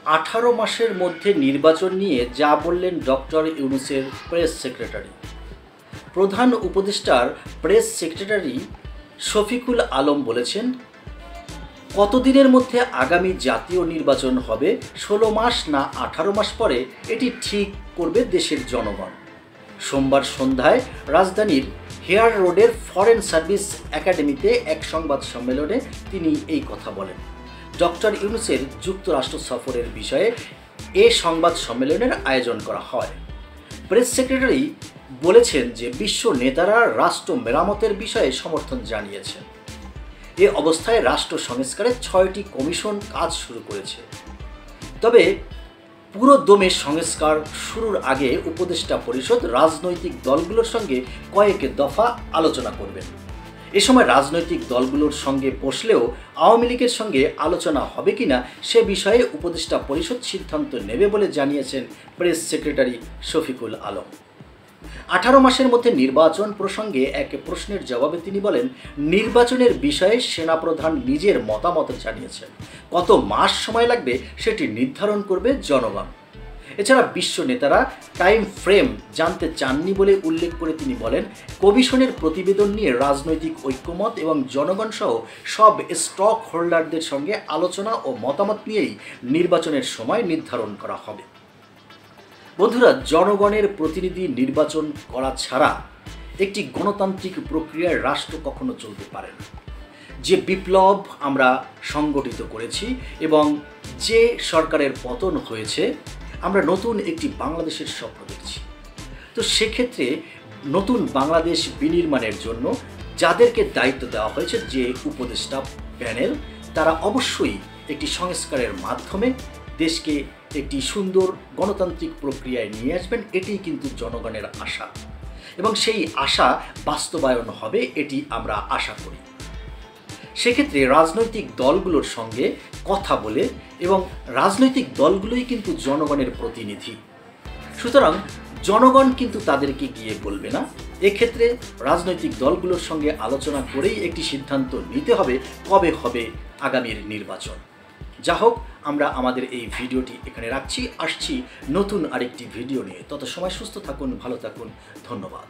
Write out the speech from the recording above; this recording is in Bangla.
18 মাসের মধ্যে নির্বাচন নিয়ে যা বললেন ডক্টর ইউনূসের প্রেস সেক্রেটারি। প্রধান উপদেষ্টার প্রেস সেক্রেটারি শফিকুল আলম বলেছেন, কতদিনের মধ্যে আগামী জাতীয় নির্বাচন হবে, 16 মাস না 18 মাস পরে, এটি ঠিক করবে দেশের জনগণ। সোমবার সন্ধ্যায় রাজধানীর হেয়ার রোডের ফরেন সার্ভিস একাডেমিতে এক সংবাদ সম্মেলনে তিনি এই কথা বলেন। ডক্টর ইউনূসের যুক্তরাষ্ট্র সফরের বিষয়ে এ সংবাদ সম্মেলনের আয়োজন করা হয়। প্রেস সেক্রেটারি বলেছেন যে বিশ্ব নেতারা রাষ্ট্র মেরামতের বিষয়ে সমর্থন জানিয়েছেন। এ অবস্থায় রাষ্ট্র সংস্কারের 6টি কমিশন কাজ শুরু করেছে। তবে পুরো দমে সংস্কার শুরুর আগে উপদেষ্টা পরিষদ রাজনৈতিক দলগুলোর সঙ্গে কয়েক দফা আলোচনা করবেন। এ সময় রাজনৈতিক দলগুলোর সঙ্গে বসলেও আওয়ামী লীগের সঙ্গে আলোচনা হবে কিনা সে বিষয়ে উপদেষ্টা পরিষদ সিদ্ধান্ত নেবে বলে জানিয়েছেন প্রেস সেক্রেটারি শফিকুল আলম। 18 মাসের মধ্যে নির্বাচন প্রসঙ্গে এক প্রশ্নের জবাবে তিনি বলেন, নির্বাচনের বিষয়ে সেনাপ্রধান নিজের মতামত জানিয়েছেন। কত মাস সময় লাগবে সেটি নির্ধারণ করবে জনগণ। এছাড়া বিশ্ব নেতারা টাইম ফ্রেম জানতে চাননি বলে উল্লেখ করে তিনি বলেন, কমিশনের প্রতিবেদন নিয়ে রাজনৈতিক ঐক্যমত এবং জনগণ সহ সব স্টক হোল্ডারদের সঙ্গে আলোচনা ও মতামত নিয়েই নির্বাচনের সময় নির্ধারণ করা হবে। বন্ধুরা, জনগণের প্রতিনিধি নির্বাচন করা ছাড়া একটি গণতান্ত্রিক প্রক্রিয়ায় রাষ্ট্র কখনো চলতে পারে না। যে বিপ্লব আমরা সংগঠিত করেছি এবং যে সরকারের পতন হয়েছে, আমরা নতুন একটি বাংলাদেশের স্বপ্ন দেখছি। তো সেক্ষেত্রে নতুন বাংলাদেশ বিনির্মাণের জন্য যাদেরকে দায়িত্ব দেওয়া হয়েছে, যে উপদেষ্টা প্যানেল, তারা অবশ্যই একটি সংস্কারের মাধ্যমে দেশকে একটি সুন্দর গণতান্ত্রিক প্রক্রিয়ায় নিয়ে আসবেন। এটি কিন্তু জনগণের আশা এবং সেই আশা বাস্তবায়ন হবে, এটি আমরা আশা করি। সেক্ষেত্রে রাজনৈতিক দলগুলোর সঙ্গে কথা বলে, এবং রাজনৈতিক দলগুলোই কিন্তু জনগণের প্রতিনিধি, সুতরাং জনগণ কিন্তু তাদেরকে গিয়ে বলবে না। এক্ষেত্রে রাজনৈতিক দলগুলোর সঙ্গে আলোচনা করেই একটি সিদ্ধান্ত নিতে হবে কবে হবে আগামীর নির্বাচন। যা হোক, আমরা আমাদের এই ভিডিওটি এখানে রাখছি। আসছি নতুন আরেকটি ভিডিও নিয়ে। তত সময় সুস্থ থাকুন, ভালো থাকুন, ধন্যবাদ।